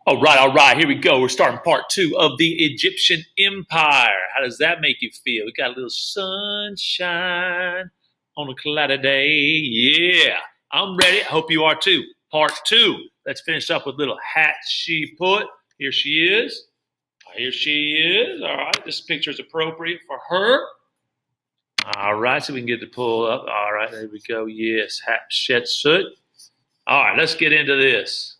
All right, here we go. We're starting part two of the Egyptian Empire. How does that make you feel? We got a little sunshine on a cloudy day. Yeah, I'm ready. I hope you are too. Part two. Let's finish up with little Hatshepsut. Here she is. Here she is. All right, this picture is appropriate for her. All right, so we can get the pull up. All right, there we go. Yes, Hatshepsut. All right, let's get into this.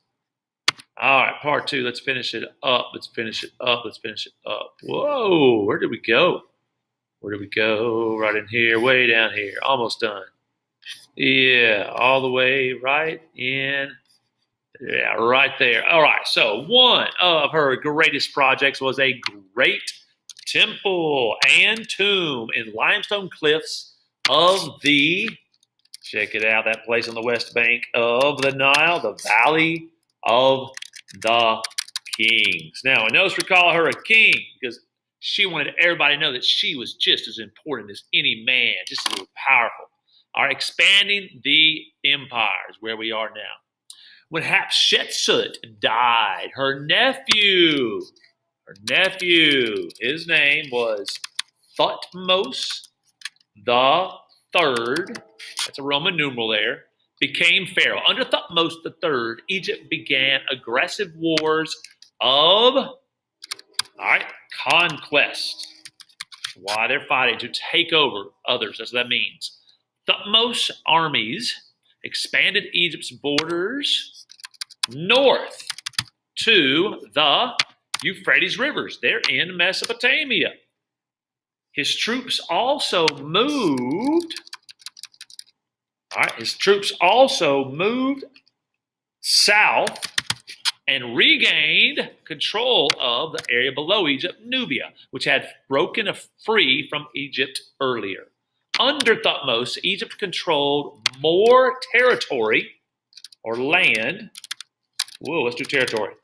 All right, part two. Let's finish it up. Let's finish it up. Let's finish it up. Whoa, where did we go? Where did we go? Right in here, way down here. Almost done. Yeah, all the way right in. Yeah, right there. All right, so one of her greatest projects was a great temple and tomb in limestone cliffs of check it out, that place on the west bank of the Nile, the Valley of the Kings. Now, I notice we call her a king because she wanted everybody to know that she was just as important as any man, just as powerful. All right, expanding the empire is where we are now. When Hatshepsut died, her nephew, his name was Thutmose the Third. That's a Roman numeral there. Became pharaoh. Under Thutmose III, Egypt began aggressive wars of conquest. Why they're fighting to take over others. That's what that means. Thutmose armies expanded Egypt's borders north to the Euphrates rivers. They're in Mesopotamia. His troops also moved south and regained control of the area below Egypt, Nubia, which had broken free from Egypt earlier. Under Thutmose, Egypt controlled more territory or land. Whoa, let's do territory.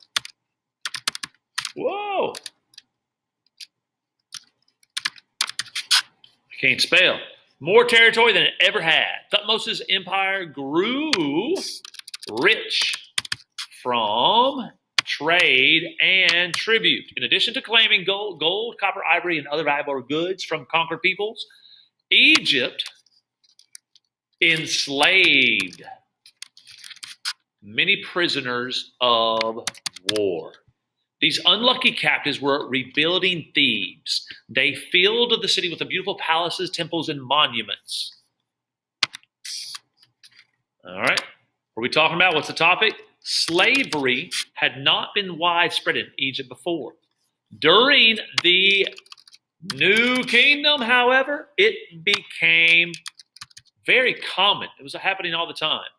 Whoa. I can't spell. More territory than it ever had. Thutmose's empire grew rich from trade and tribute. In addition to claiming gold, copper, ivory, and other valuable goods from conquered peoples, Egypt enslaved many prisoners of war. These unlucky captives were rebuilding Thebes. They filled the city with the beautiful palaces, temples, and monuments. All right. What are we talking about? What's the topic? Slavery had not been widespread in Egypt before. During the New Kingdom, however, it became very common. It was happening all the time.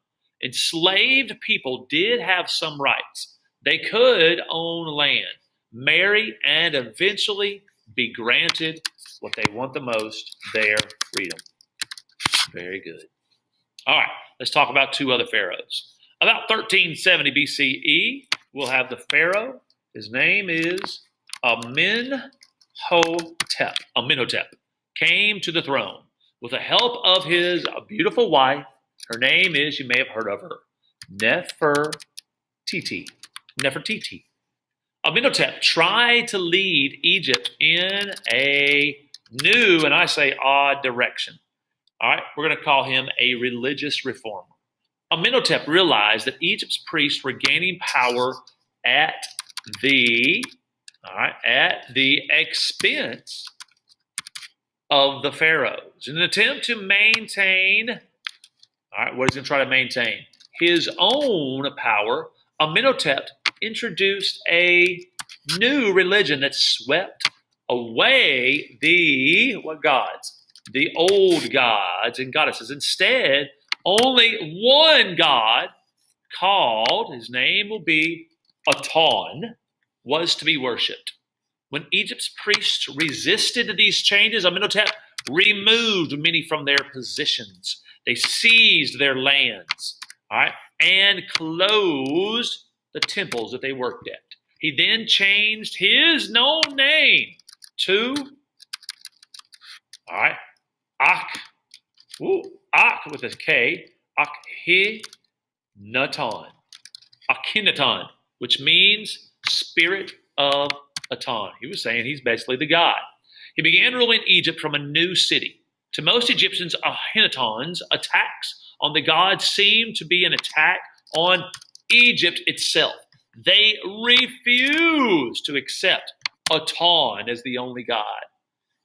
Enslaved people did have some rights. They could own land, marry, and eventually be granted what they want the most, their freedom. Very good. All right, let's talk about two other pharaohs. About 1370 BCE, we'll have the pharaoh. His name is Amenhotep. Amenhotep came to the throne with the help of his beautiful wife. Her name is, you may have heard of her, Nefertiti. Amenhotep tried to lead Egypt in a new, and I say odd, direction. All right, we're going to call him a religious reformer. Amenhotep realized that Egypt's priests were gaining power at the expense of the pharaohs. In an attempt to maintain, what is he going to try to maintain? His own power, Amenhotep introduced a new religion that swept away the gods? The old gods and goddesses. Instead, only one god called, his name will be Aton, was to be worshipped. When Egypt's priests resisted these changes, Amenhotep removed many from their positions. They seized their lands, and closed the temples that they worked at. He then changed his known name to Ak with a K, Akhenaton, which means spirit of Aton. He was saying he's basically the god. He began ruling Egypt from a new city. To most Egyptians, Akhenaton's attacks on the gods seemed to be an attack on Egypt itself. They refused to accept Aton as the only god.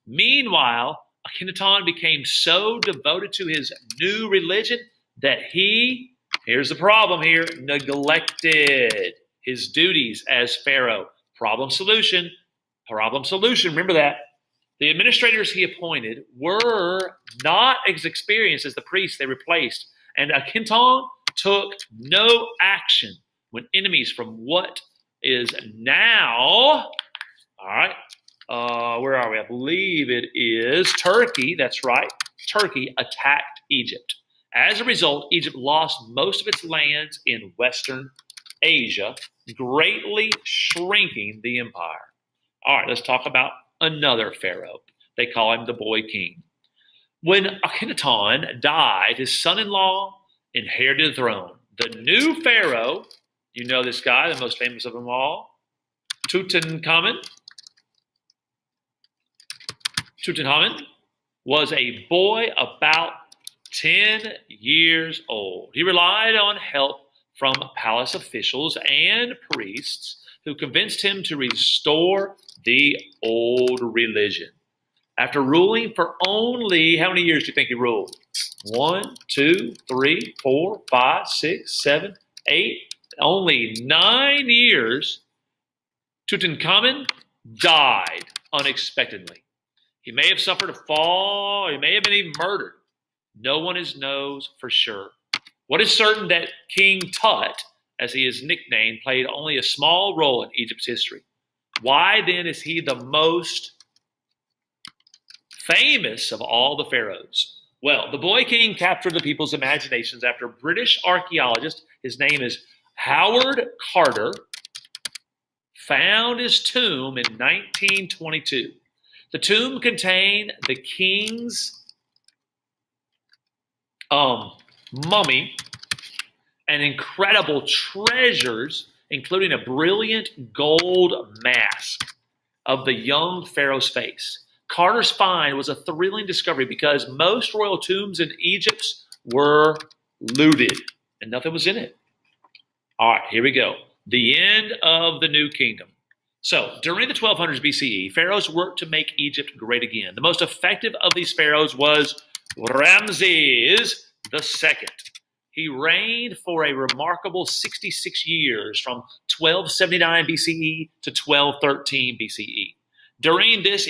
Meanwhile, Akhenaton became so devoted to his new religion that he, here's the problem here, neglected his duties as pharaoh. Problem solution. Remember that. The administrators he appointed were not as experienced as the priests they replaced, and Akhenaton took no action when enemies from what is now, all right, where are we? I believe it is Turkey. That's right. Turkey attacked Egypt. As a result, Egypt lost most of its lands in Western Asia, greatly shrinking the empire. All right, let's talk about another pharaoh. They call him the boy king. When Akhenaton died, his son-in-law inherited the throne. The new pharaoh, you know this guy, the most famous of them all, Tutankhamun, was a boy about 10 years old. He relied on help from palace officials and priests who convinced him to restore the old religion. After ruling for only, how many years do you think he ruled? 1, 2, 3, 4, 5, 6, 7, 8, only 9 years, Tutankhamun died unexpectedly. He may have suffered a fall, or he may have been even murdered. No one knows for sure. What is certain that King Tut, as he is nicknamed, played only a small role in Egypt's history. Why then is he the most famous of all the pharaohs? Well, the boy king captured the people's imaginations after a British archaeologist, his name is Howard Carter, found his tomb in 1922. The tomb contained the king's mummy and incredible treasures, including a brilliant gold mask of the young pharaoh's face. Carter's find was a thrilling discovery because most royal tombs in Egypt were looted and nothing was in it. All right, here we go. The end of the New Kingdom. So, during the 1200s BCE, pharaohs worked to make Egypt great again. The most effective of these pharaohs was Ramses II. He reigned for a remarkable 66 years, from 1279 BCE to 1213 BCE. During this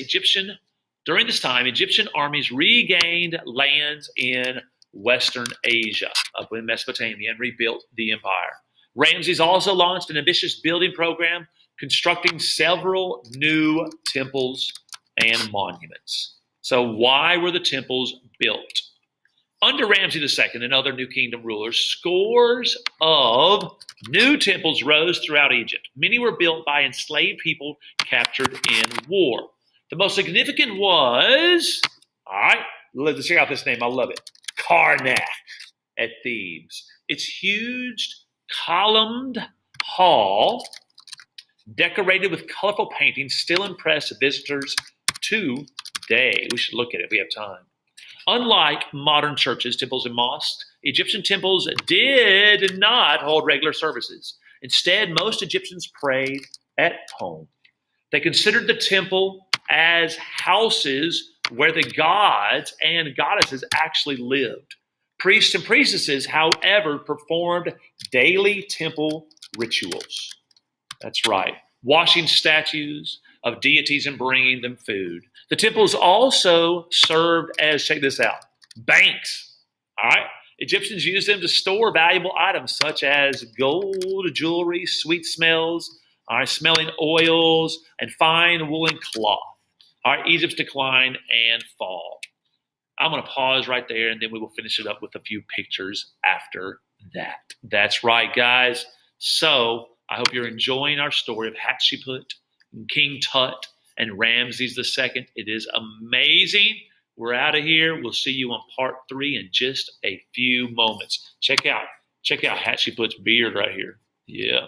time, Egyptian armies regained lands in Western Asia, up in Mesopotamia, and rebuilt the empire. Ramses also launched an ambitious building program, constructing several new temples and monuments. So why were the temples built? Under Ramses II and other New Kingdom rulers, scores of new temples rose throughout Egypt. Many were built by enslaved people captured in war. The most significant was, all right, let's check out this name. I love it. Karnak at Thebes. Its huge columned hall, decorated with colorful paintings, still impress visitors today. We should look at it if we have time. Unlike modern churches, temples, and mosques, Egyptian temples did not hold regular services. Instead, most Egyptians prayed at home. They considered the temple as houses where the gods and goddesses actually lived. Priests and priestesses, however, performed daily temple rituals. That's right. Washing statues of deities and bringing them food. The temples also served as, check this out, banks. All right. Egyptians used them to store valuable items such as gold, jewelry, sweet smells, all right, smelling oils, and fine woolen cloth. All right, Egypt's decline and fall. I'm going to pause right there, and then we will finish it up with a few pictures after that. That's right, guys. So I hope you're enjoying our story of Hatshepsut, King Tut, and Ramses II. It is amazing. We're out of here. We'll see you on part 3 in just a few moments. Check out Hatshepsut's beard right here. Yeah.